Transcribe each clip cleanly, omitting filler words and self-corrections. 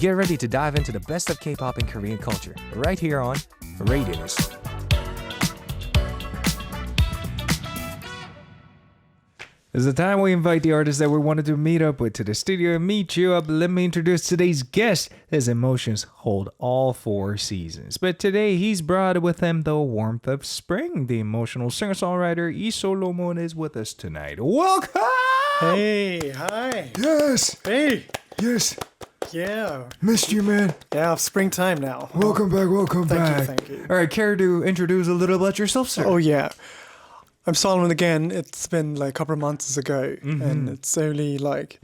Get ready to dive into the best of K-pop and Korean culture right here on Radio'n Us에. It's the time we invite the artists that we wanted to meet up with to the studio and meet you up. Let me introduce today's guest. His emotions hold all 4 seasons. But today he's brought with him the warmth of spring. The emotional singer-songwriter Isollomonn is with us tonight. Welcome! Hey, hi. Yes. Hey. Yes. Yeah. Missed you, man. Yeah, springtime now. Welcome back. Welcome back. Thank you. All right, care to introduce a little about yourself, sir? Oh, yeah. I'm Solomon again. It's been like a couple of months ago, and it's only like...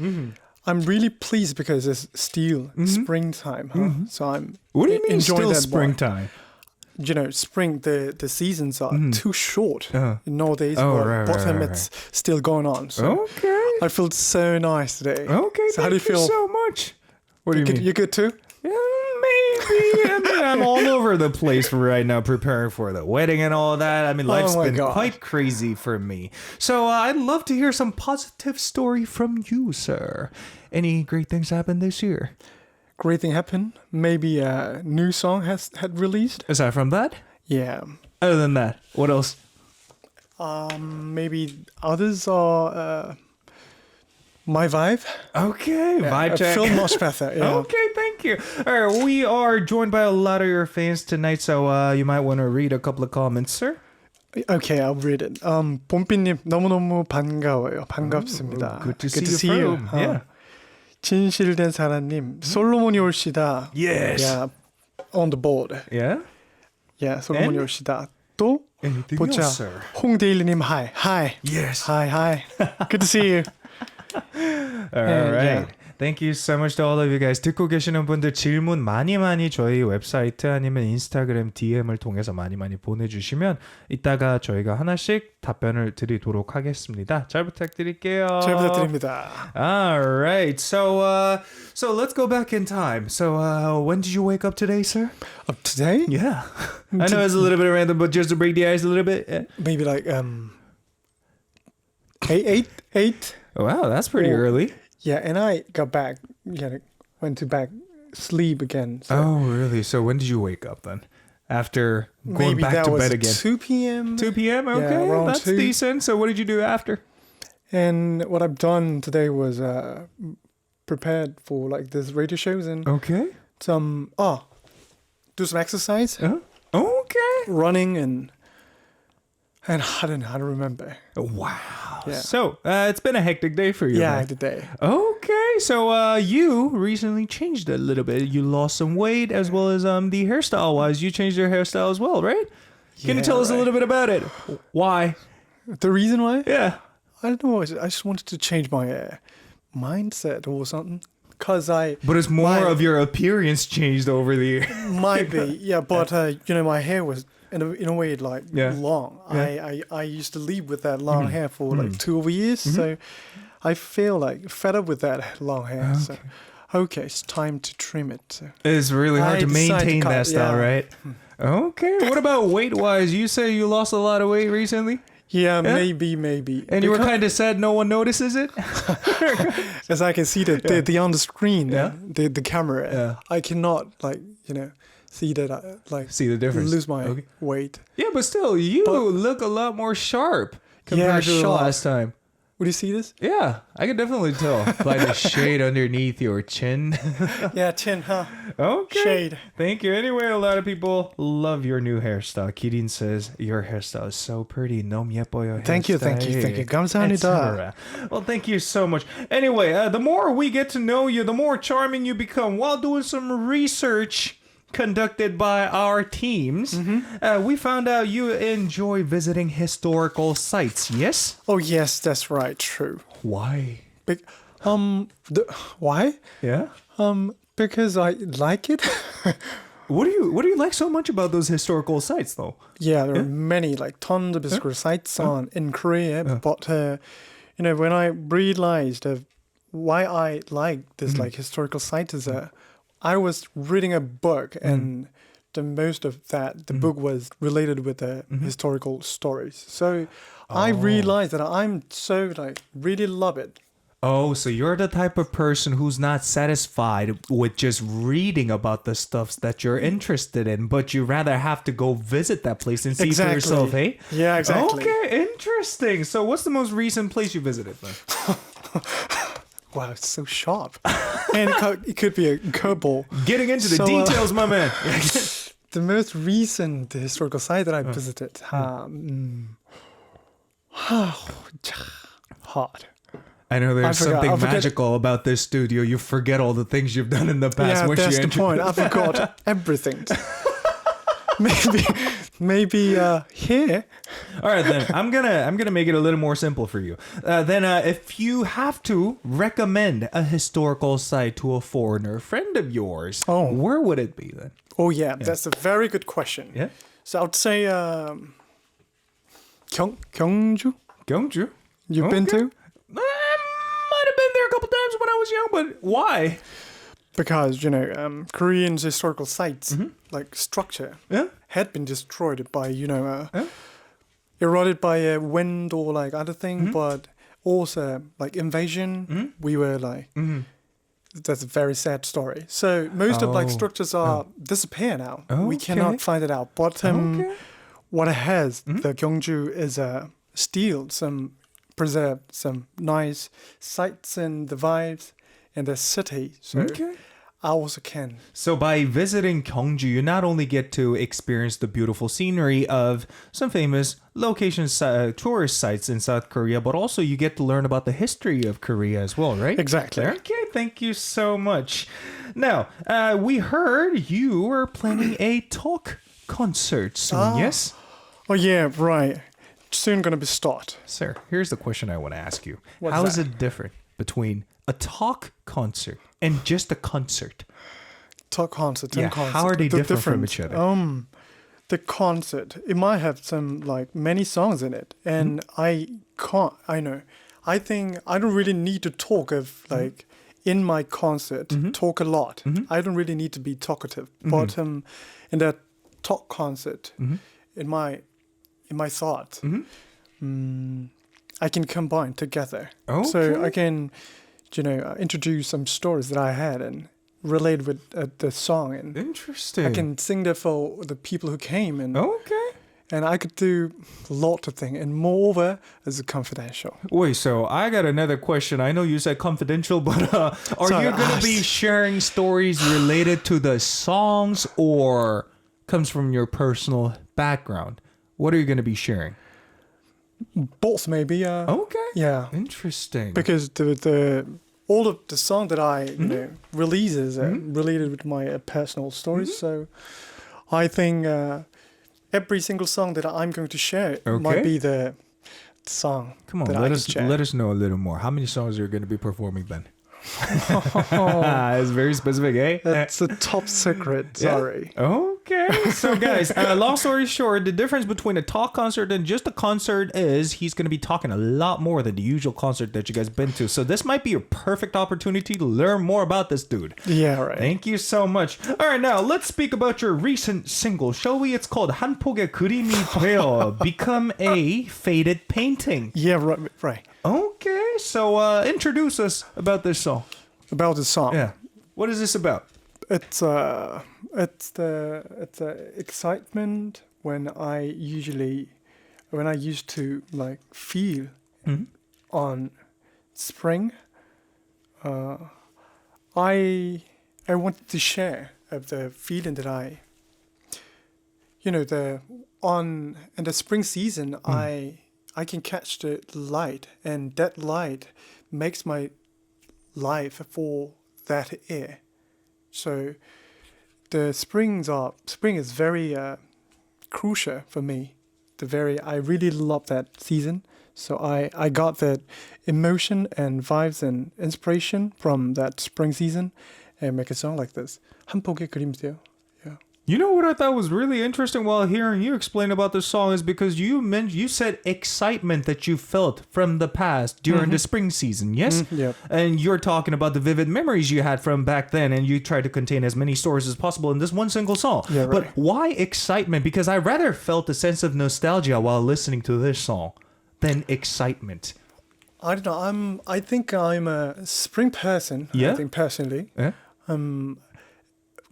I'm really pleased because it's still springtime, huh? So I'm What do you mean enjoying still that springtime? You know, spring, the seasons are too short. Uh-huh. Nowadays, Oh, but right, bottom, right. it's still going on. So Okay. I feel so nice today. Okay, So how do you feel? so much. What do you mean? You good too? Yeah, maybe. I mean, I'm all over the place right now preparing for the wedding and all that. I mean, life's my been God. quite crazy for me. So I'd love to hear some positive story from you, sir. Any great things happened this year? Great thing happened. Maybe a new song had released. Aside from that? Yeah. Other than that, what else? Maybe others are my vibe. Okay, vibe I check. feel much better. Yeah. Okay, thank you. All right, we are joined by a lot of your fans tonight, so you might want to read a couple of comments, sir. Okay, I'll read it. 봄비님 너무너무 반가워요. 반갑습니다. Good to see you. Yeah. 진실된 사람님 솔로몬이 올시다. Yes. Yeah, on the board. Yeah? Yeah, 솔로몬이 올시다. 또 Anything 보자. else, sir? 홍데일리님 hi. Hi. Yes. Hi. Good to see you. All right. yeah. Thank you so much to all of you guys. 듣고 계시는 분들 질문 많이 저희 웹사이트 아니면 인스타그램 DM을 통해서 많이 보내주시면 이따가 저희가 하나씩 답변을 드리도록 하겠습니다. 잘 부탁드릴게요. 잘 부탁드립니다. All right. So let's go back in time. So when did you wake up today, sir? Today? Yeah. I know it's a little bit random, but just to break the ice a little bit. Maybe like eight. Wow, that's pretty early. Yeah, and I got back. Yeah, went to back sleep again. So Oh, really? So when did you wake up then? After going maybe back that to was bed again? 2 p.m. 2 p.m. Okay, Yeah, around that's 2. decent. So what did you do after? And what I've done today was prepared for like this radio shows and Okay. do some exercise, Okay. running and I don't know how to remember. Wow. Yeah. So it's been a hectic day for you. Yeah, man. today. Okay. So you recently changed a little bit. You lost some weight as well as the hairstyle wise. You changed your hairstyle as well, right? Can you tell us a little bit about it? Why? The reason why? Yeah. I don't know. I just wanted to change my mindset or something. But it's more of your appearance changed over the year. Might be, yeah. But my hair was in a way like long. Yeah. I used to live with that long hair for like 2 years, so I feel like fed up with that long hair. Okay. So it's time to trim it. So. It's really hard I to decided to maintain cut, that style, yeah. right? Okay. What about weight wise? You say you lost a lot of weight recently? Yeah, maybe. And you were kind of sad no one notices it? As I can see the on the screen, Yeah. the camera, Yeah. I cannot see that See the difference. lose my weight. Yeah, but still, you look a lot more sharp compared to the sharp. last time. Would you see this? Yeah, I can definitely tell by the shade underneath your chin. Yeah, chin, huh? Okay. Shade. Thank you. Anyway, a lot of people love your new hairstyle. Kirin says, your hairstyle is so pretty. 너무 예뻐요. Thank you. 감사합니다. etc. Well, thank you so much. Anyway, the more we get to know you, the more charming you become. While doing some research conducted by our teams, we found out you enjoy visiting historical sites, yes? Oh yes, that's right. True. Why? Why? Yeah? Because I like it. What do you like so much about those historical sites, though? Yeah, there are many, like tons of historical sites in Korea. But when I realized why I like this like historical sites is I was reading a book and the most of the book was related with the historical stories. So I realized that I'm so really love it. Oh, so you're the type of person who's not satisfied with just reading about the stuff that you're interested in, but you rather have to go visit that place and see for yourself, hey? Yeah, exactly. Okay, interesting. So what's the most recent place you visited then? Wow, it's so sharp. And it could be a curveball. Getting into the details, my man. The most recent historical site that I visited. Hard. I know there's I something forget. magical about this studio. You forget all the things you've done in the past. Yeah, once that's you the enter. point. I forgot everything. maybe here. All right, then I'm gonna make it a little more simple for you. Then, if you have to recommend a historical site to a foreigner friend of yours, where would it be then? Oh yeah, that's a very good question. Yeah, So I would say Gyeongju. Gyeongju. You've been to? Might have been there a couple times when I was young, but why? Because Korean's historical sites like structure had been destroyed by eroded by wind or like other thing, but also like invasion. We were like that's a very sad story. So most of like structures are disappear now. We cannot find it out. But what it has, the Gyeongju is still preserve some nice sights and the vibes in the city. So I also can. So by visiting Gyeongju, you not only get to experience the beautiful scenery of some famous locations, tourist sites in South Korea, but also you get to learn about the history of Korea as well, right? Exactly. Okay, thank you so much. Now, we heard you were planning a talk concert soon, yes? Oh yeah, right. Soon gonna be start. Sir, here's the question I want to ask you. What's How is that? it different between a talk concert and just a concert? Talk concert and Yeah, concert. how are they The different from difference, each other? The concert, it might have some like many songs in it, and I think I don't really need to talk of like in my concert talk a lot. I don't really need to be talkative, but in that talk concert, in my thought, I can combine together. So I can, introduce some stories that I had and relate with the song, and Interesting. I can sing that for the people who came, and Okay. and I could do a lot of things, and moreover, it's confidential. Wait, so I got another question. I know you said confidential, but are Sorry, you going to be sharing stories related to the songs or comes from your personal background? What are you going to be sharing? Both maybe. Okay. Yeah, Interesting. because the all of the song that I releases are related with my personal stories. So I think every single song that I'm going to share might be the song. Come on, that I let can us share. let us know a little more. How many songs are you going to be performing then? It's very specific, eh? That's a top secret. Sorry. Okay. So, guys, long story short, the difference between a talk concert and just a concert is he's going to be talking a lot more than the usual concert that you guys been to. So, this might be your perfect opportunity to learn more about this dude. Yeah, right. Thank you so much. All right, now let's speak about your recent single, shall we? It's called 한 폭의 그림이 되어 Become a Faded Painting. Yeah, right. Okay, so introduce us about this song. About the song. Yeah. What is this about? It's excitement when I used to like feel on spring. I wanted to share of the feeling that in the spring season I can catch the light, and that light makes my life for that year. So the spring is very crucial for me. I really love that season. So I got that emotion and vibes and inspiration from that spring season and make a song like this. 한 폭의 그림이요. Yeah. You know what I thought was really interesting while hearing you explain about this song is because you said excitement that you felt from the past during the spring season, yes? Yep. And you're talking about the vivid memories you had from back then, and you tried to contain as many stories as possible in this one single song. Yeah, right. But why excitement? Because I rather felt a sense of nostalgia while listening to this song than excitement. I don't know. I think I'm a spring person. Yeah? I think personally, Yeah?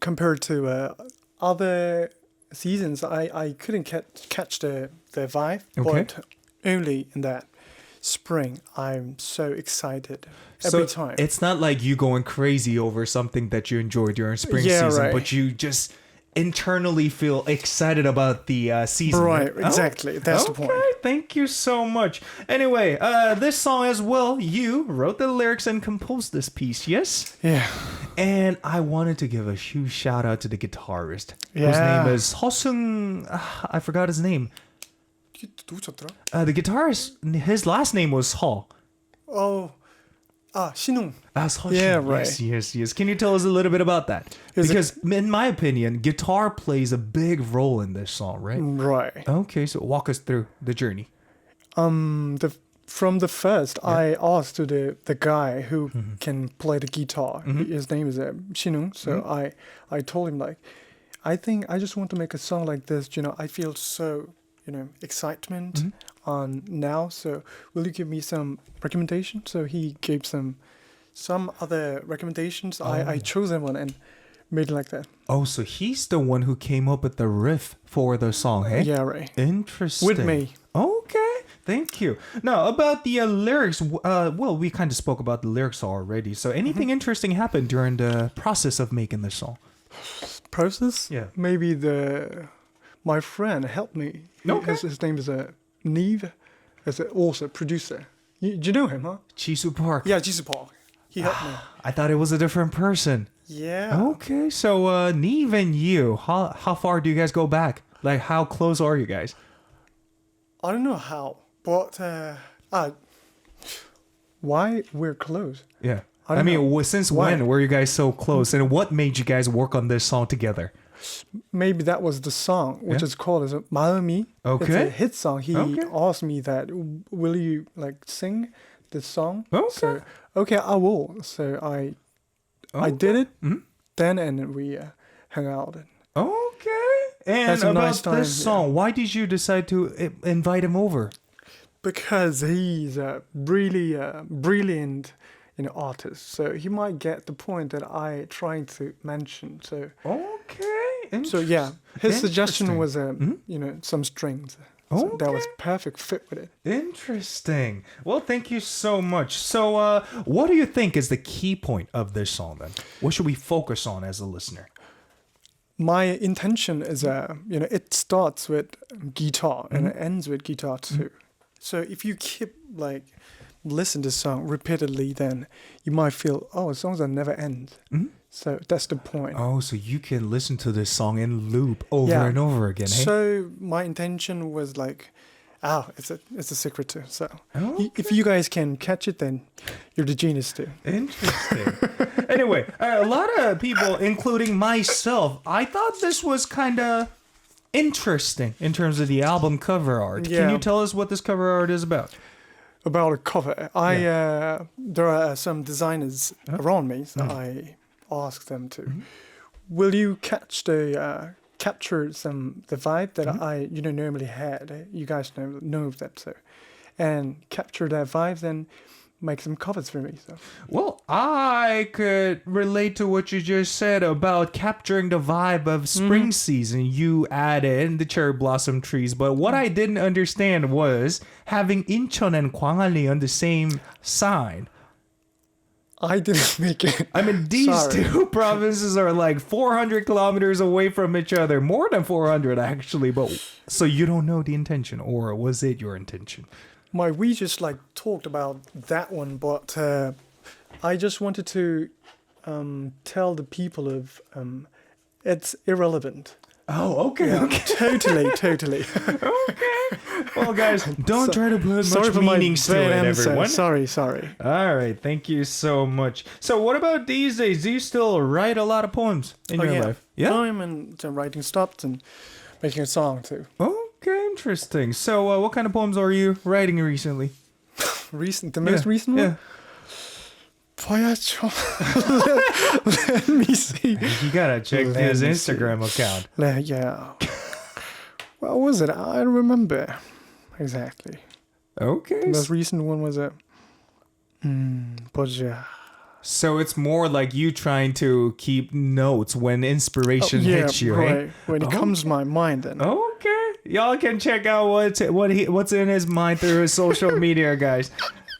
compared to other seasons, I couldn't catch the vibe. Okay. But only in that spring, I'm so excited every time. It's not like you going crazy over something that you enjoyed during spring Yeah, season, right. but you just internally feel excited about the season. Right, exactly. That's the point. Okay, thank you so much. Anyway, this song as well, you wrote the lyrics and composed this piece, yes? Yeah. And I wanted to give a huge shout out to the guitarist, whose Yeah. name is Hosung. I forgot his name. The guitarist, his last name was Ho. Oh, 신웅. Yeah, right. Yes. Can you tell us a little bit about that? Is it- Because in my opinion, guitar plays a big role in this song, right? Right. Okay, so walk us through the journey. From the first, I asked to the guy who can play the guitar. His name is Shinung. So I told him like, I think I just want to make a song like this. I feel so excitement on now. So will you give me some recommendations? So he gave some other recommendations. I chose that one and made it like that. Oh, so he's the one who came up with the riff for the song, hey? Yeah, right. Interesting. With me. Okay, thank you. Now, about the lyrics, well, we kind of spoke about the lyrics already. So anything interesting happened during the process of making the song? Process? Yeah. Maybe my friend helped me. Okay. His name is Neve, as also producer. Do you know him, huh? Chisu Park. Yeah, Jisoo Park. He helped me. I thought it was a different person. Yeah. Okay, so Neve and you, how far do you guys go back? Like, how close are you guys? I don't know how, but why we're close? Yeah. I don't know. Since Why? when were you guys so close? And what made you guys work on this song together? Maybe that was the song, which Yeah. is called as 마음이. It's Okay. a hit song. He Okay. asked me that, will you sing this song? Okay. So, okay, I will. So I did it then, and we hung out. Okay. And Had some about nice time, this song, why did you decide to invite him over? Because he's a really brilliant artist. So he might get the point that I trying to mention. So Okay. yeah, his suggestion was Interesting. some strings. So that was Okay. perfect fit with it. Interesting. Well, thank you so much. So, what do you think is the key point of this song then? What should we focus on as a listener? My intention is it starts with guitar and it ends with guitar too. So if you keep listen to the song repeatedly, then you might feel, songs that never end. So that's the point. Oh, so you can listen to this song in loop over Yeah. and over again, hey? So my intention was it's a secret too. So Okay. if you guys can catch it, then you're the genius too. Interesting. Anyway, a lot of people, including myself, I thought this was kind of interesting in terms of the album cover art. Can Yeah. you tell us what this cover art is about? About a cover, there are some designers around me, so I asked them to, will you capture the vibe that I normally had? You guys know that, so, and capture that vibe, then make some covers for me. So Well, I could relate to what you just said about capturing the vibe of spring season. You added in the cherry blossom trees, but what I didn't understand was having Incheon and Gwangalli on the same sign. I didn't make it. I mean, these Sorry. two provinces are like 400 kilometers away from each other, more than 400 actually. But so you don't know the intention, or was it your intention? We just talked about that one, but I just wanted to tell the people of it's irrelevant. Oh, okay, okay. Totally. Okay. Well, guys, don't try to put Sorry much for my meanings to bad it, answer. everyone. Sorry. All right, thank you so much. So, what about these days? Do you still write a lot of poems in your life? Yeah. I'm into writing stopped and making a song too. Okay, interesting. So, what kind of poems are you writing recently? The most recent Yeah. one? 봐야죠. Let me see. You gotta check Let his me Instagram account. Yeah. What was it? I don't remember exactly. Okay. The most recent one was 보자. So it's more like you trying to keep notes when inspiration hits you, right. right? When it comes to my mind, then. Okay. Y'all can check out what's in his mind through his social media, guys.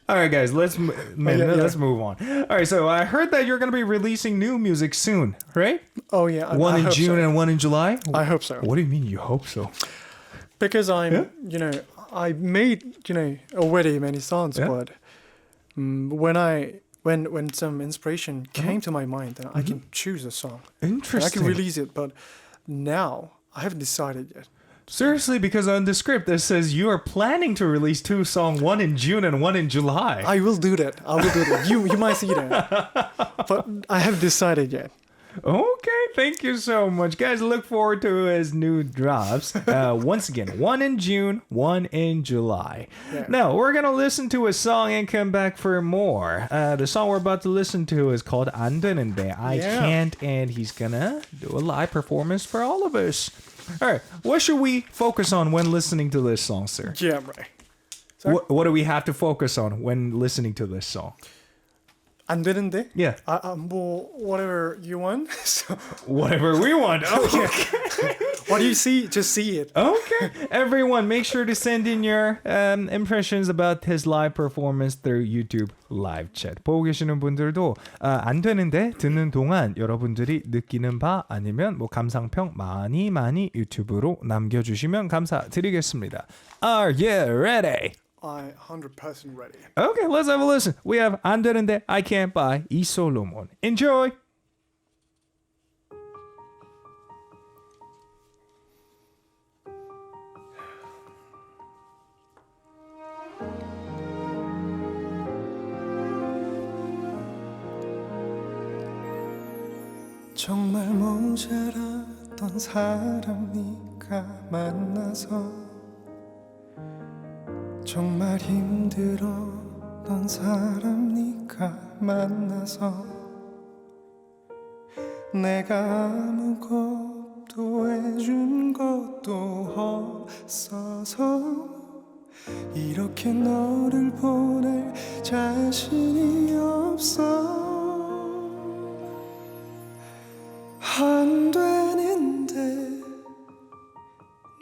All right, guys, let's move on. All right, so I heard that you're going to be releasing new music soon, right? Oh yeah, One I in hope June so. and one in July? I hope so. What do you mean you hope so? Because I made, already many songs, but when some inspiration came to my mind, then I can choose a song. Interesting. I can release it, but now I haven't decided yet. Seriously, because on the script it says you are planning to release 2 songs, one in June and one in July. I will do that. You might see that. But I haven't decided yet. Okay, thank you so much. Guys, look forward to his new drops. Once again, one in June, one in July. Yeah. Now, we're going to listen to a song and come back for more. The song we're about to listen to is called 안 되는데, I Can't, and he's going to do a live performance for all of us. All right, what should we focus on when listening to this song, sir? Yeah, right. Sorry? What do we have to focus on when listening to this song? 안 되는데? Yeah. 뭐 whatever you want. So, Whatever we want. Okay. what do you see? Just see it. Okay. Everyone, make sure to send in your impressions about his live performance through YouTube live chat. 보고 계시는 분들도 안 되는데 듣는 동안 여러분들이 느끼는 바 아니면 뭐 감상평 많이 유튜브로 남겨주시면 감사드리겠습니다. Are you ready? I'm 100% ready. Okay, let's have a listen. We have 안 되는데 I Can't by 이솔로몬. Enjoy! 정말 모자랐던 사람 네가 만나서 정말 힘들었던 사람 네가 만나서 내가 아무것도 해준 것도 없어서 이렇게 너를 보낼 자신이 없어 안 되는데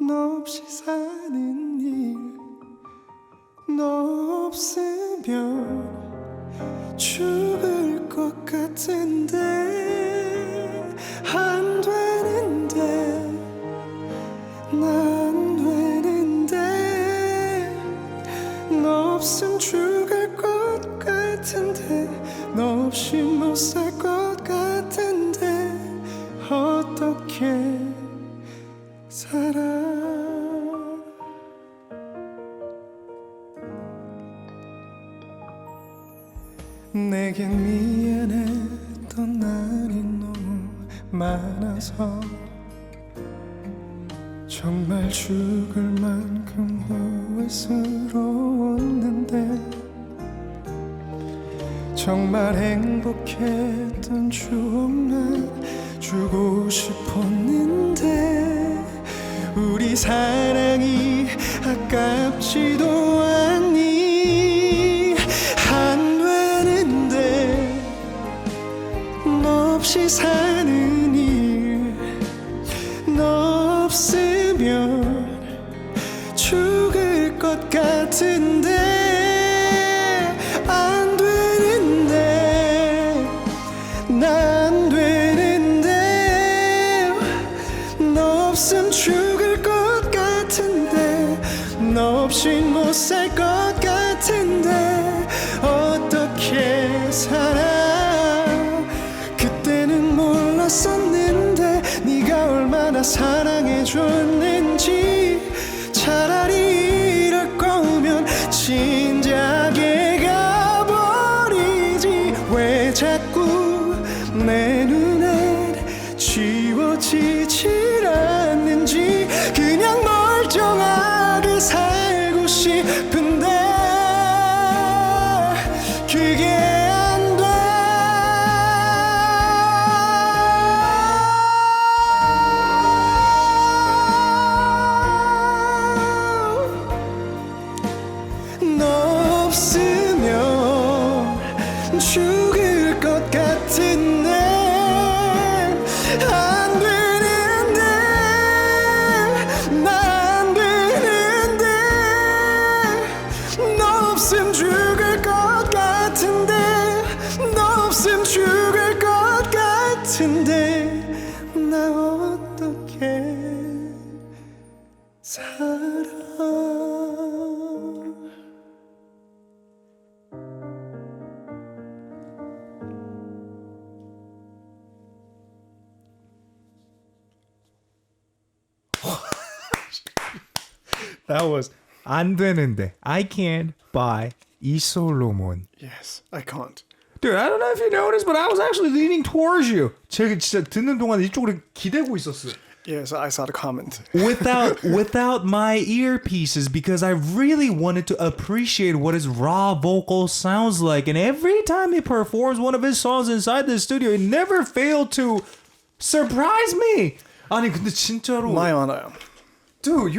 너 없이 사는 일 너 없으면 죽을 것 같은데 안 되는데 난 되는데 너 없으면 죽을 것 같은데 너 없이 못 살 것 같은데 어떻게 살아 내겐 미안했던 날이 너무 많아서 정말 죽을 만큼 후회스러웠는데 정말 행복했던 추억만 주고 싶었는데 우리 사랑이 아깝지도 않니 안 되는데 너 없이 사는 일 너 없으면 죽을 것 같은데 안 되는데 난 되는데 너 없으면 죽을 것 같은데 너 없이 못 살 것 같은데 어떻게 살아 그때는 몰랐었는데 네가 얼마나 사랑해줬는지 차라리 이럴 거면 진작에 가버리지 왜 자꾸 내 눈엔 지워지질 않는지 그냥 멀쩡하게 살고 싶은데 그게 안 돼 너 없으면 That was 안 되는데. I can't buy 이솔로몬. Yes, I can't. Dude, I don't know if you noticed, but I was actually leaning towards you. 제가 진짜 듣는 동안 이쪽으로 기대고 있었어요. Yes, I saw the comment. Without my earpieces, because I really wanted to appreciate what his raw vocal sounds like. And every time he performs one of his songs inside the studio, it never failed to surprise me. 아니 근데 진짜로 My honor. dude,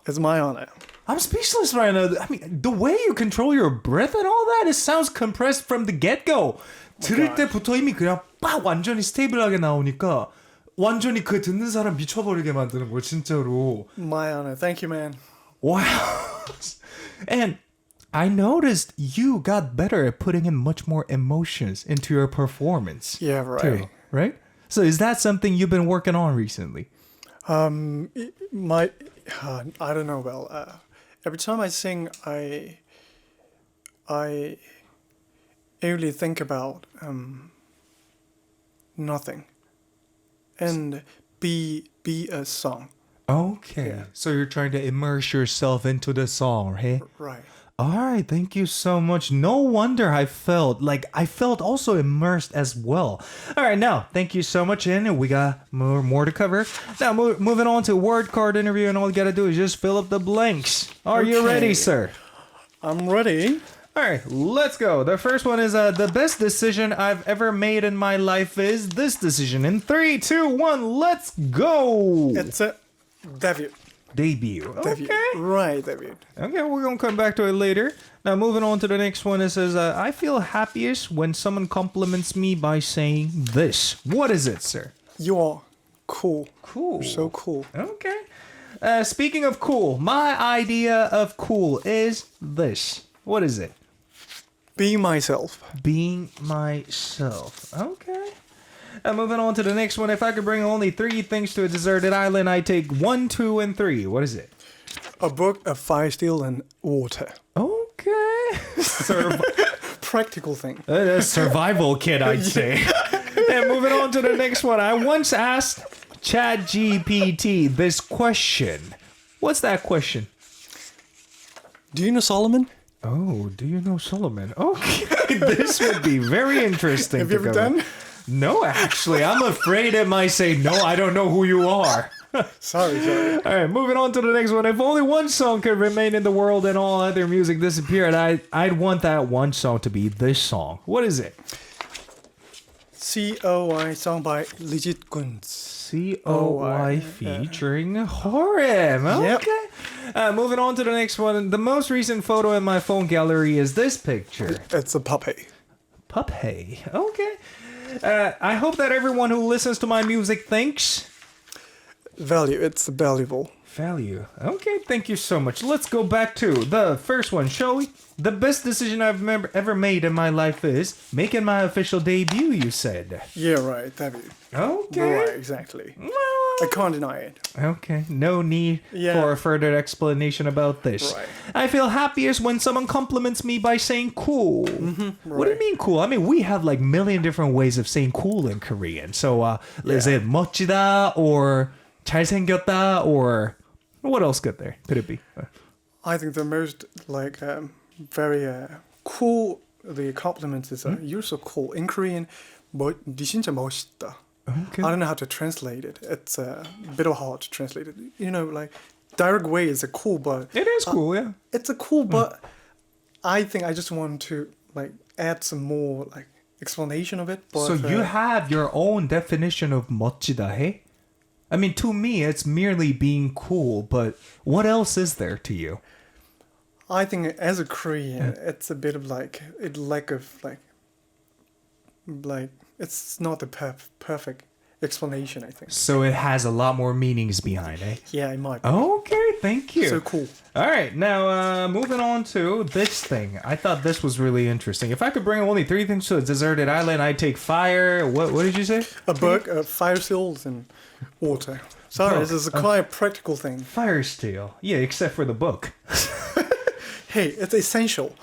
It's my honor. I'm speechless right now. I mean, the way you control your breath and all that, it sounds compressed from the get-go. 들을 때부터 이미 그냥 빡 완전히 스테이블하게 나오니까 완전히 그 듣는 사람 미쳐버리게 만드는 거 진짜로. My honor. Thank you, man. Wow. And I noticed you got better at putting in much more emotions into your performance. Yeah, right. Too, right? So is that something you've been working on recently? I don't know. Well, every time I sing, I only think about nothing, and be a song. Okay. Yeah. So you're trying to immerse yourself into the song, hey? Right. All right, thank you so much. No wonder I felt also immersed as well. All right, now, thank you so much, and we got more to cover. Now, moving on to word card interview, and all you got to do is just fill up the blanks. Are you ready, Okay. sir? I'm ready. All right, let's go. The first one is the best decision I've ever made in my life is this decision. In 3, 2, 1, let's go. It's a debut. Debut. Debut. Okay. Right, debut. Okay, we're going to come back to it later. Now, moving on to the next one, it says, I feel happiest when someone compliments me by saying this. What is it, sir? You're cool. Cool. You're so cool. Okay. Speaking of cool, my idea of cool is this. What is it? Be myself. Being myself. Okay. Moving on to the next one. If I could bring only 3 things to a deserted island, I'd take 1, 2, and 3. What is it? A book, a fire steel, and water. Okay. Practical thing. A survival kit, I'd say. And moving on to the next one. I once asked ChatGPT this question. What's that question? Do you know Solomon? Oh, do you know Solomon? Okay. This would be very interesting. Have you ever to cover. done? No, actually. I'm afraid it might say, no, I don't know who you are. Sorry. All right, moving on to the next one. If only one song could remain in the world and all other music disappeared, I'd want that one song to be this song. What is it? COI song by Legit Guns. COI featuring Horem. Yep. Okay. Moving on to the next one. The most recent photo in my phone gallery is this picture. It's a puppy. Puppy. Okay. I hope that everyone who listens to my music thinks... Value. It's valuable. Value. Okay, thank you so much. Let's go back to the first one, shall we? The best decision I've ever made in my life is making my official debut, you said. Yeah, right. Debut. Okay. Right, exactly. Well, I can't deny it. okay, no need Yeah. for a further explanation about this. Right. I feel happiest when someone compliments me by saying cool. What do you right. mean cool? I mean, we have like million different ways of saying cool in Korean. So is it 멋지다 or 잘생겼다 or what else could it be? I think the most very cool the compliments is you're so cool. In Korean, 네 진짜 멋있다. Okay. I don't know how to translate it. It's a bit hard to translate it. You know, like direct way is a cool, but It is cool, yeah. it's a cool, but I think I just want to like add some more like explanation of it. But, So you have your own definition of 멋지다, hey? I mean, to me, it's merely being cool, but what else is there to you? I think as a Korean, it's a bit of like it lack of like it's not the perfect explanation. I think. So it has a lot more meanings behind it. Yeah, it might. Be. Okay, thank you. So cool. All right, now moving on to this thing. I thought this was really interesting. If I could bring only 3 things to a deserted island, I'd take fire. What did you say? A book, fire seals, and water. Sorry, Book. this is quite a practical thing. Fire steel. Yeah, except for the book. Hey, it's essential.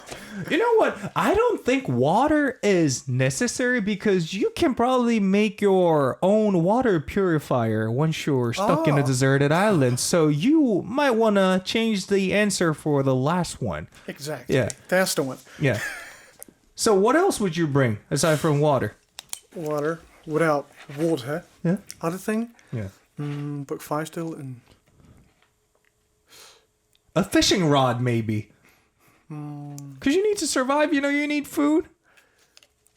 You know what? I don't think water is necessary because you can probably make your own water purifier once you're stuck in a deserted island. So you might want to change the answer for the last one. Exactly. Yeah. That's the one. Yeah. So what else would you bring aside from water? Water. Without water. Yeah. Other thing? Yeah. Book 5 still and... A fishing rod, maybe. Because you need to survive, you need food.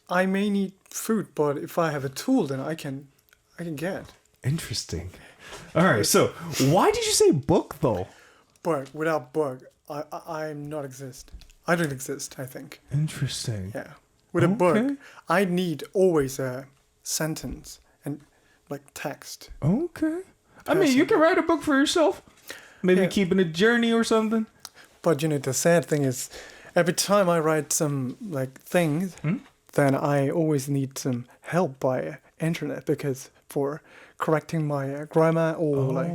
I may need food, but if I have a tool, then I can get. Interesting. All right, so why did you say book, though? Book. Without book, I'm not exist. I don't exist, I think. Interesting. Yeah. With a book, I need always a sentence and like text. Okay. I mean, you can write a book for yourself. Maybe keeping a journey or something. But the sad thing is, every time I write some like things, then I always need some help by internet because for correcting my grammar or like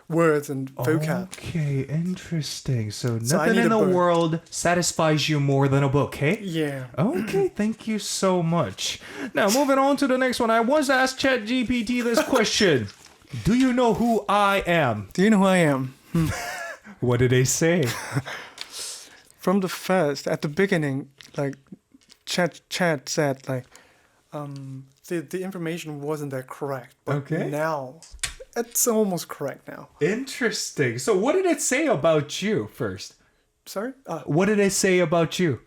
words and vocab. Okay, interesting. So I nothing need in a the book. world satisfies you more than a book, hey? Yeah. Okay, thank you so much. Now, moving on to the next one. I once asked ChatGPT this question. Do you know who I am? Do you know who I am? What did they say? From the first, at the beginning, like chat said like, the information wasn't that correct. But Okay. now, it's almost correct now. Interesting. So what did it say about you first? Sorry? What did it say about you?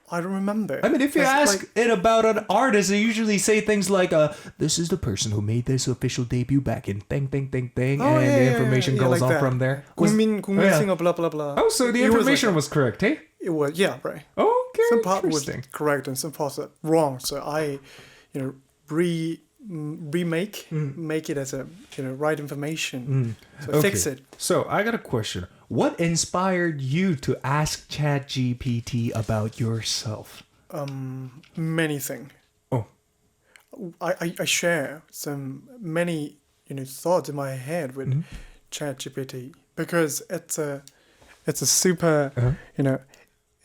I don't remember. I mean, if you It's ask like- it about an artist, they usually say things like, this is the person who made this official debut back in and the information goes like on that. from there. 국민 yeah. singer, blah blah blah. Oh, so the It was like information that. was correct, hey? It was, yeah, right. Okay, Some part was interesting. correct and some parts are wrong. So I, remake it as a right information. So fix it. So I got a question. What inspired you to ask ChatGPT about yourself? Many things. Oh. I share many thoughts in my head with ChatGPT because it's a super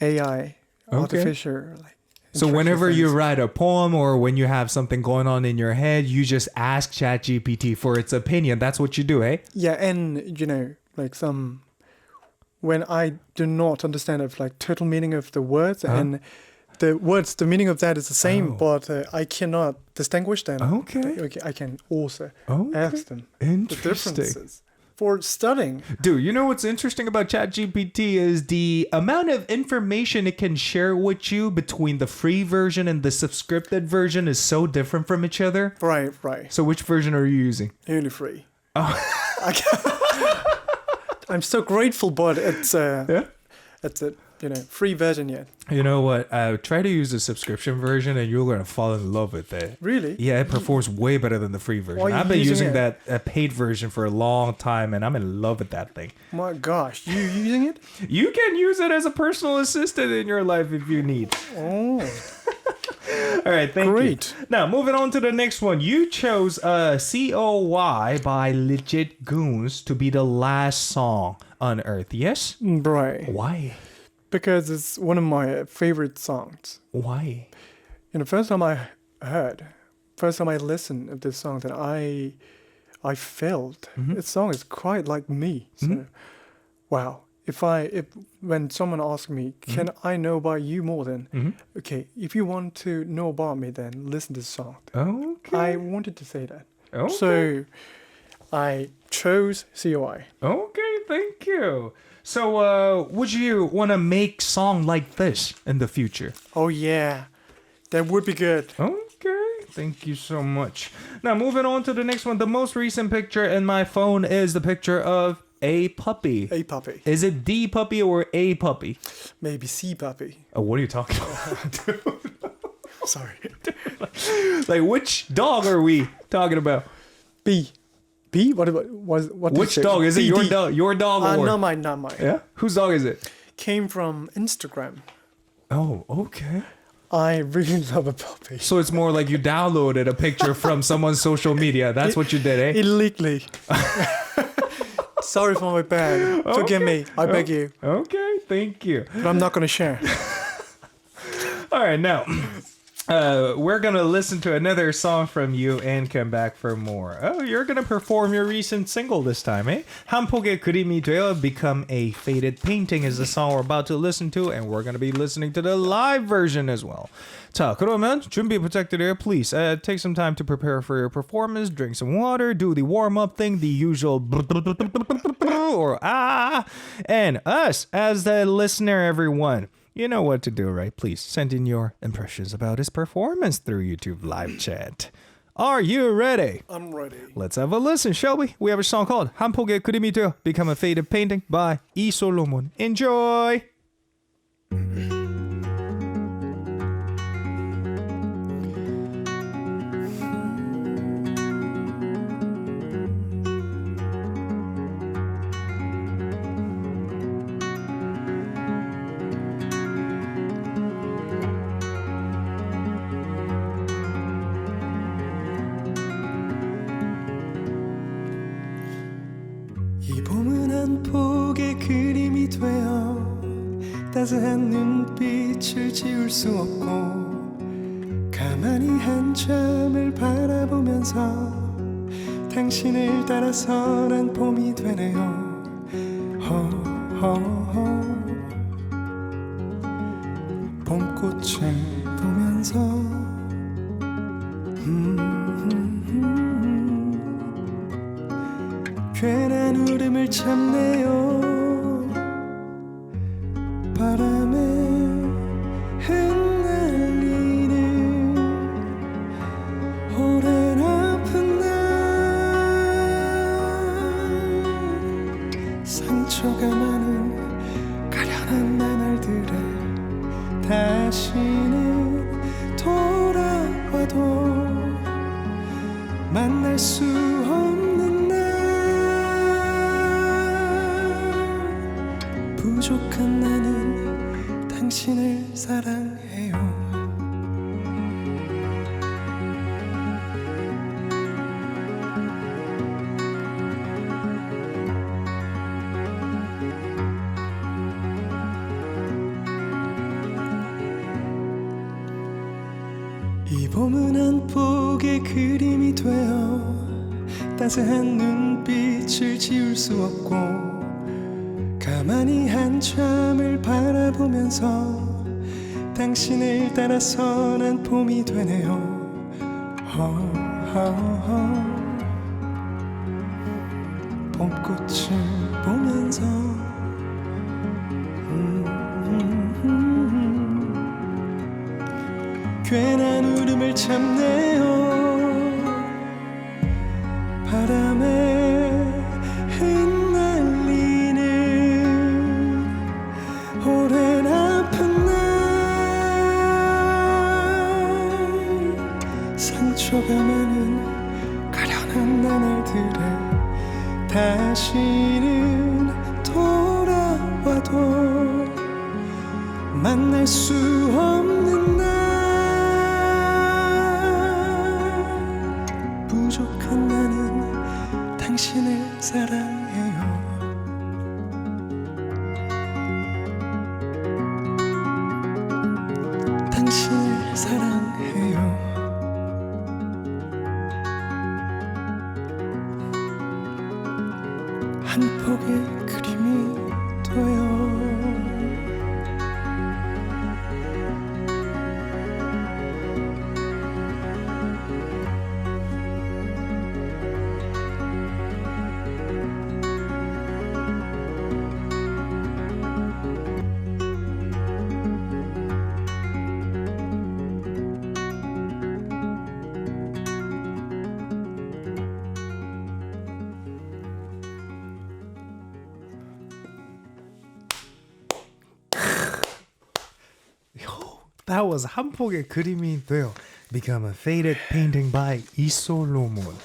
AI artificial like. So interesting whenever you things. write a poem or when you have something going on in your head, you just ask ChatGPT for its opinion. That's what you do, eh? Yeah, and like when I do not understand of like total meaning of the words and the meaning of that is the same, but I cannot distinguish them. Okay. I can also Okay. ask them the Interesting. differences for studying. Dude, you know what's interesting about ChatGPT is the amount of information it can share with you between the free version and the subscripted version is so different from each other. Right. So which version are you using? Only free. I'm so grateful, but it's a free version yet. You know what? Try to use the subscription version and you're going to fall in love with it. Really? Yeah, it performs way better than the free version. Why are you I've been using using it? that paid version for a long time and I'm in love with that thing. My gosh, you using it? You can use it as a personal assistant in your life if you need. Oh, All right, thank Great. you. Now, moving on to the next one. You chose COY by Legit Goons to be the last song on Earth, yes? right. Why? Because it's one of my favorite songs. Why? First time I listened to this song, that I felt this song is quite like me. So, wow. If when someone asks me, can I know about you more, then okay. If you want to know about me, then listen to this song. Okay. I wanted to say that. Okay. So I chose COI. Okay, thank you. So, would you want to make song like this in the future? Oh yeah, that would be good. Okay, thank you so much. Now, moving on to the next one. The most recent picture in my phone is the picture of a puppy. A puppy, Is it the puppy or a puppy? maybe C puppy. Oh, what are you talking about? Sorry. Like, which dog are we talking about? B. What did you Which say? dog? Is it your BD. dog? Your dog or? Not mine. Yeah? Whose dog is it? Came from Instagram. Oh, okay. I really love a puppy. So it's more like you downloaded a picture from someone's social media. That's what you did, eh? Illegally. Sorry for my bad. Forgive me. I beg you. Okay, thank you. But I'm not going to share. All right, now we're going to listen to another song from you and come back for more. Oh, you're going to perform your recent single this time, eh? 한 폭의 그림이 되어 Become a Faded Painting is the song we're about to listen to, and we're going to be listening to the live version as well. 자, 그러면 준비 부탁드려요. Please take some time to prepare for your performance, drink some water, do the warm-up thing, the usual or and us as the listener, everyone. You know what to do, right? Please send in your impressions about his performance through YouTube live chat. Are you ready? I'm ready. Let's have a listen, shall we? We have a song called 한 폭의 그림이 되어 Become a Faded Painting by 이솔로몬. Enjoy! 이 봄은 한 폭의 그림이 되어 따스한 눈빛을 지울 수 없고 가만히 한참을 바라보면서 당신을 따라서 난 봄이 되네요. 봄꽃을 보면서 괜한 울음을 참네요. 바람에 흩날리는 오랜 아픈 날 상처가 많은 가련한 나날들에 다시는 돌아와도 만날 수 없는 날 부족한 나는 당신을 사랑해요. 이 봄은 한 폭의 그림이 되어 따스한 눈빛을 지울 수 없고 가만히 한참을 바라보면서 당신을 따라서 난 봄이 되네요. 봄꽃을 보면서 괜한 울음을 참네요. 바람에 흩날리는 오랜 아픈 날 상처가 많은 가련한 나날들에 다시는 돌아와도 만날 수 없는 날 부족한 나는 당신을 사랑해요. 당신을 사랑해요. 한 폭의 그림이 돼요. That was 한 폭의 그림이 되어 Become a Faded Painting by 이솔로몬.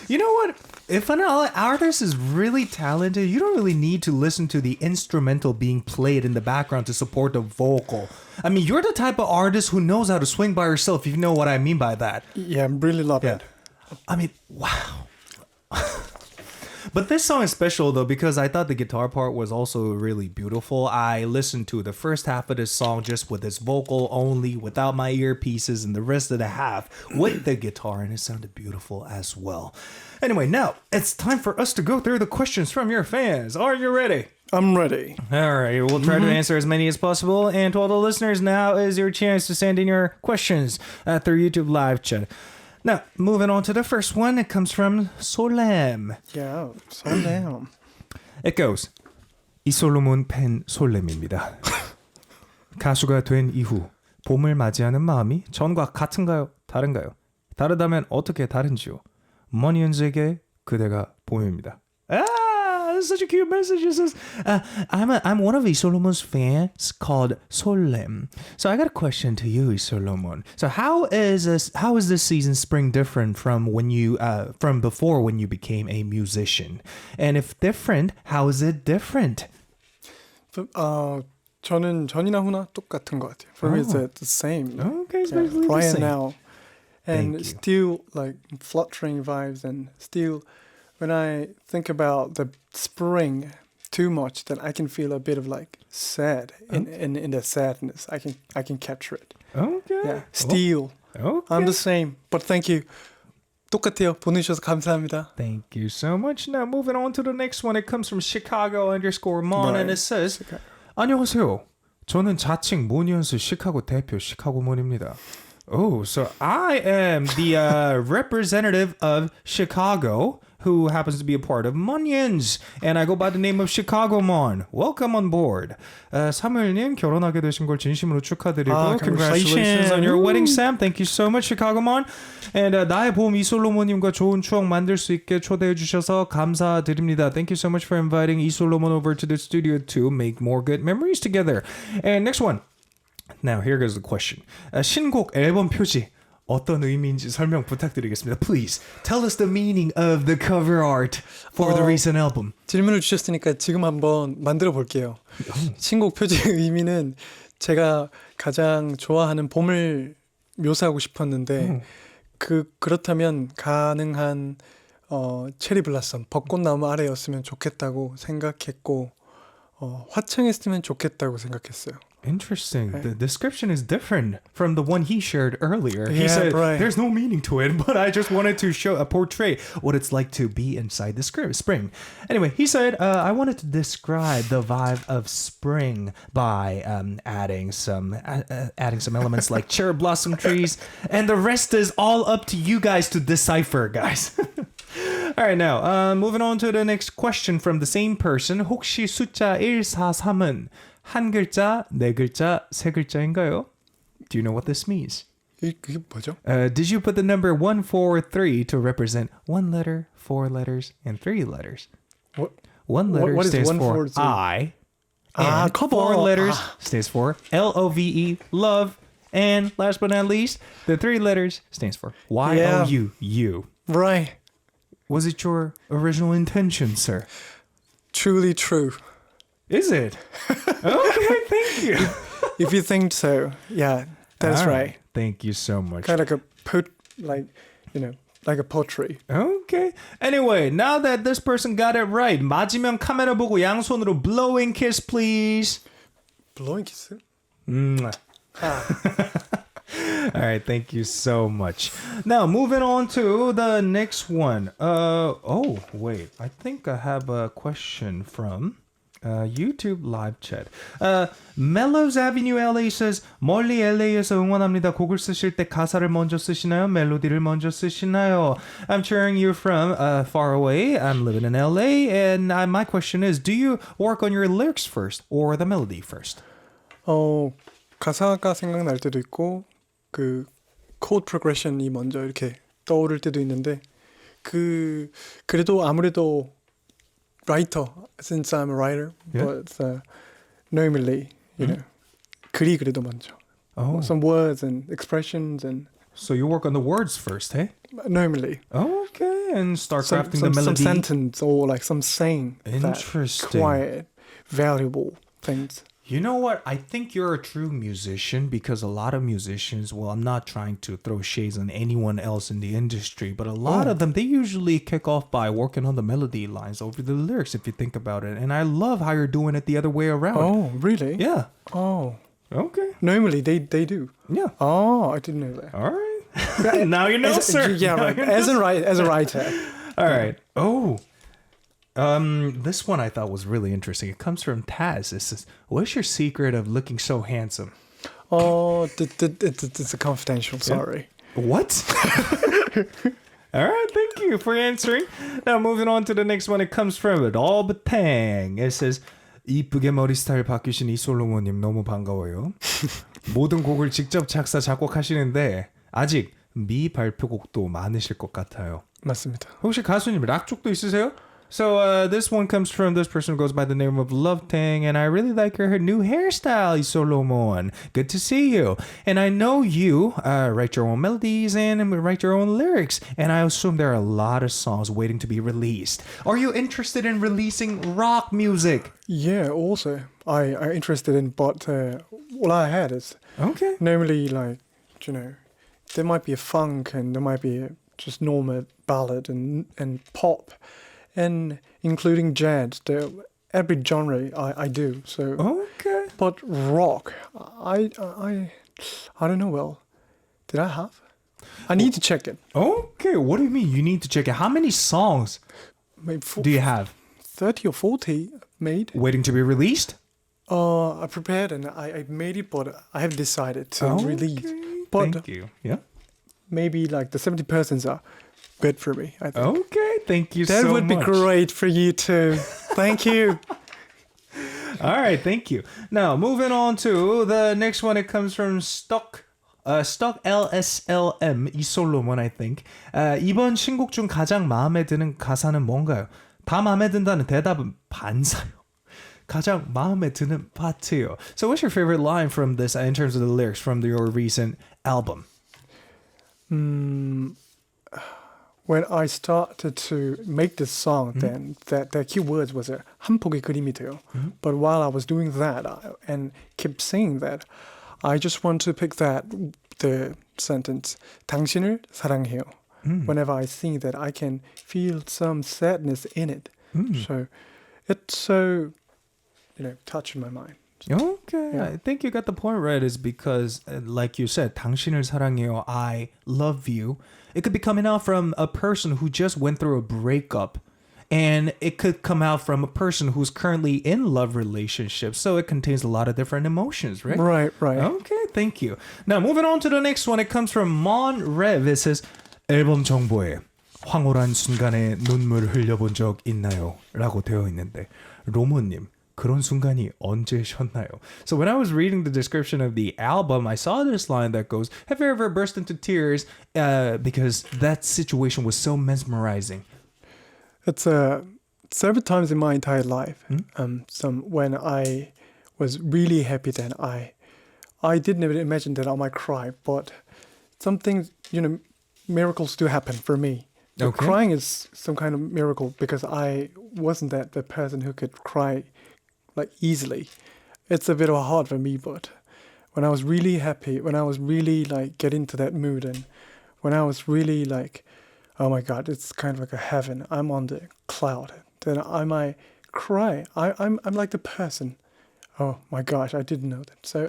You know what? If an artist is really talented, you don't really need to listen to the instrumental being played in the background to support the vocal. I mean, you're the type of artist who knows how to swing by yourself, if you know what I mean by that. Yeah, I really love it. I mean, wow. But this song is special though because I thought the guitar part was also really beautiful. I listened to the first half of this song just with its vocal only, without my earpieces, and the rest of the half with the guitar, and it sounded beautiful as well. Anyway, now it's time for us to go through the questions from your fans. Are you ready? I'm ready. All right, we'll try to answer as many as possible. And to all the listeners, now is your chance to send in your questions through YouTube live chat. Now, moving on to the first one, it comes from 솔렘. Yeah, 설렘. It goes, 이솔로몬 팬 솔렘입니다. 가수가 된 이후 봄을 맞이하는 마음이 전과 같은가요? 다른가요? 다르다면 어떻게 다른지요? 머니언즈에게 그대가 봄입니다. That's such a cute message. It says, I'm one of Isollomon's fans called Solem. So I got a question to you, Isolomon. So how is this season spring different from from before when you became a musician? And if different, how is it different? 저는 전이나 후나 똑같은 것 같아요. For me, it's the same. Okay, it's basically the right same. now, and Thank you. still like fluttering vibes, and still when I think about the spring too much, then I can feel a bit of like sad in the sadness. I can capture it. Okay. Yeah, still. Okay. I'm the same. But thank you. 똑같아요. 보내주셔서 감사합니다. Thank you so much. Now moving on to the next one. It comes from Chicago_Mon and it says, 안녕하세요. 저는 자칭 모니언스 시카고 대표 시카고몬입니다. Oh, so I am the representative of Chicago, who happens to be a part of Monions, and I go by the name of Chicagomon. Welcome on board. 사무엘님 결혼하게 되신 걸 진심으로 축하드리고 congratulations on your wedding, Sam. Thank you so much, Chicagomon. And 나의 봄 이솔로몬님과 좋은 추억 만들 수 있게 초대해 주셔서 감사드립니다. Thank you so much for inviting 이솔로몬 over to the studio to make more good memories together. And next one. Now here goes the question. 신곡 앨범 표지. 어떤 의미인지 설명 부탁드리겠습니다. Please tell us the meaning of the cover art for the recent album. 질문을 주셨으니까 지금 한번 만들어 볼게요. 신곡 표지의 의미는 제가 가장 좋아하는 봄을 묘사하고 싶었는데 그렇다면 가능한 체리 블라썸 벚꽃나무 아래였으면 좋겠다고 생각했고 화창했으면 좋겠다고 생각했어요. Interesting. The description is different from the one he shared earlier. He Yeah, said right. there's no meaning to it, but I just wanted to portray what it's like to be inside the spring. Anyway, he said I wanted to describe the vibe of spring by adding some elements like cherry blossom trees, and the rest is all up to you guys to decipher, guys. All right, now moving on to the next question from the same person. 혹시 숫자 143은 한 글자, 네 글자, 세 글자인가요? Do you know what this means? 이게 뭐죠? Did you put the number 143 to represent one letter, four letters, and three letters? What? One letter What is stands 143? for I. And come four on. letters stands for LOVE, love. And last but not least, the three letters stands for YOU, you. Right. Was it your original intention, sir? Truly true. Is it? Okay, thank you. If you think so, yeah, that's All right. Thank you so much. Kind of like a poetry. Okay. Anyway, now that this person got it right, 맞으면 카메라 보고 양손으로 blowing kiss, please. Blowing kiss? Mwah. All right, thank you so much. Now, moving on to the next one. Oh, wait. I think I have a question from YouTube live chat. Mellows Avenue LA says, 멀리 LA에서 응원합니다. 곡을 쓰실 때 가사를 먼저 쓰시나요? 멜로디를 먼저 쓰시나요? I'm cheering you from far away. I'm living in LA. And my question is, do you work on your lyrics first or the melody first? 가사가 생각날 때도 있고 그 chord progression이 먼저 이렇게 떠오를 때도 있는데 그래도 아무래도 writer, since I'm a writer, Yeah. but normally, you know, 글이 그래도 먼저. Some words and expressions and. So you work on the words first, hey? Normally. Okay, and start crafting the some melody. sentence or like some saying. Interesting. That quiet, valuable things. You know what? I think you're a true musician because a lot of musicians, well, I'm not trying to throw shades on anyone else in the industry, but a lot of them, they usually kick off by working on the melody lines over the lyrics, if you think about it. And I love how you're doing it the other way around. Oh, really? Yeah. Oh. Okay. Normally they do. Yeah. Oh, I didn't know that. All right. Now you know, sir. Yeah, right. As a writer. All right. Oh. This one I thought was really interesting. It comes from Taz. It says, "What's your secret of looking so handsome?" Oh, it's a confidential. Sorry. What? All right, thank you for answering. Now moving on to the next one. It comes from All Batang. It says, "이쁘게 머리 스타일 바뀌신 이솔로몬님 너무 반가워요. 모든 곡을 직접 작사 작곡하시는데 아직 미발표곡도 많으실 것 같아요." 맞습니다. 혹시 가수님 락 쪽도 있으세요? So this one comes from this person who goes by the name of Love Tang, and I really like her new hairstyle, Isolomon. Good to see you. And I know you write your own melodies and write your own lyrics, and I assume there are a lot of songs waiting to be released. Are you interested in releasing rock music? Yeah, also I'm interested in, but all I had is Okay. normally like, there might be a funk and there might be just normal ballad and pop. And including jazz, every genre I do. So, Okay. but rock, I don't know. Well, did I have? I need to check it. Okay. What do you mean you need to check it? How many songs Maybe do you have 30 or 40 made. waiting to be released? I prepared and I made it, but I have decided to release. But Thank you. Yeah. maybe like the 70% are good for me, I think. Okay. Thank you That so would much. be great for you too. Thank you. All right, thank you. Now, moving on to the next one. It comes from Stock LSLM, 이솔로몬, I think. 이번 신곡 중 가장 마음에 드는 가사는 뭔가요? 다 마음에 든다는 대답은 반사요. 가장 마음에 드는 파트요. So what's your favorite line from this in terms of the lyrics from your recent album? When I started to make this song, then the key words was 한 폭의 그림이 돼요. But while I was doing that and kept saying that, I just want to pick the sentence 당신을 사랑해요. Whenever I sing that, I can feel some sadness in it. So it's so touching my mind. Okay, Yeah. I think you got the point right. Is because, like you said, 당신을 사랑해요, I love you. It could be coming out from a person who just went through a breakup, and it could come out from a person who's currently in love relationships. So it contains a lot of different emotions, right? Right. Okay, thank you. Now moving on to the next one. It comes from Mon Rev. It says, 앨범 정보에 황홀한 순간에 눈물 흘려본 적 있나요? 라고 되어 있는데, 로모님, 그런 순간이 언제셨나요? So when I was reading the description of the album, I saw this line that goes, have you ever burst into tears because that situation was so mesmerizing? It's several times in my entire life. When I was really happy, then I didn't even imagine that I might cry. But some things, miracles do happen for me. Okay. Crying is some kind of miracle because I wasn't the person who could cry like easily. It's a bit hard for me, but when I was really happy, when I was really like get into that mood, and when I was really like, oh my God, it's kind of like a heaven. I'm on the cloud. Then I might cry. I'm like the person. Oh my gosh, I didn't know that. So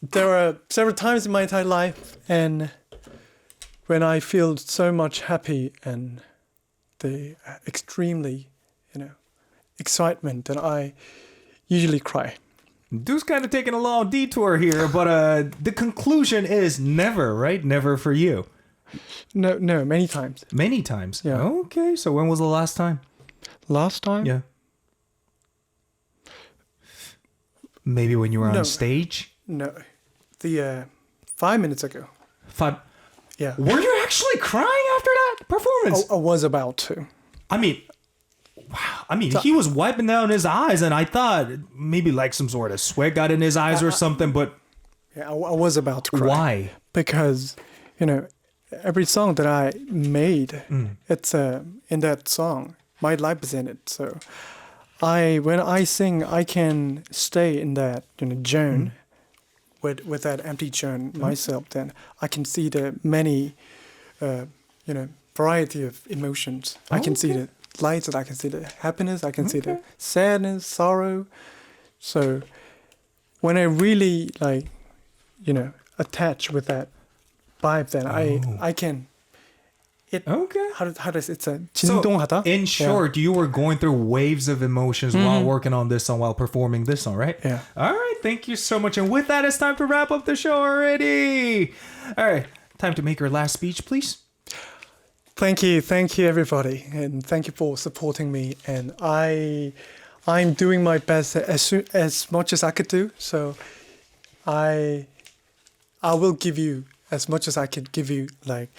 there are several times in my entire life, and when I feel so much happy and the extremely, excitement, then I usually cry. Dude's kind of taking a long detour here, but the conclusion is never, right? Never for you. No, many times. Many times. Yeah. Okay, so when was the last time? Last time? Yeah. Maybe when you were No. on stage? No. The 5 minutes ago. Yeah. Were you actually crying after that performance? I was about to. Wow. He was wiping down his eyes, and I thought maybe like some sort of sweat got in his eyes or something, but Yeah, I was about to cry. why? Because, every song that I made, it's in that song, my life is in it. So when I sing, I can stay in that zone with that empty zone myself. Then I can see the many, variety of emotions. I can see the lights, and I can see the happiness. I can see the sadness, sorrow. So when I really attach with that vibe, then I can. How does it's a 진동하다? So, in short, you were going through waves of emotions while working on this song, while performing this song, right? Yeah. All right, thank you so much. And with that, it's time to wrap up the show already. All right, time to make your last speech, please. Thank you, everybody, and thank you for supporting me. And I'm doing my best as much as I could do. So I will give you as much as I could give you, like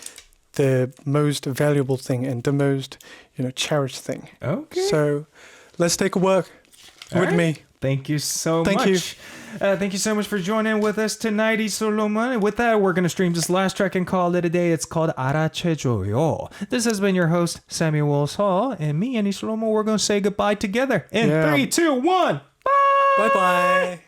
the most valuable thing and the most cherished thing. Okay. So let's take a work with me. Thank you so much. You. Thank you so much for joining with us tonight, 이솔로몬. And with that, we're going to stream this last track and call it a day. It's called 알아채줘요. This has been your host, Samuel Hall, and me and 이솔로몬, we're going to say goodbye together. In 3, 2, 1, bye! Bye-bye.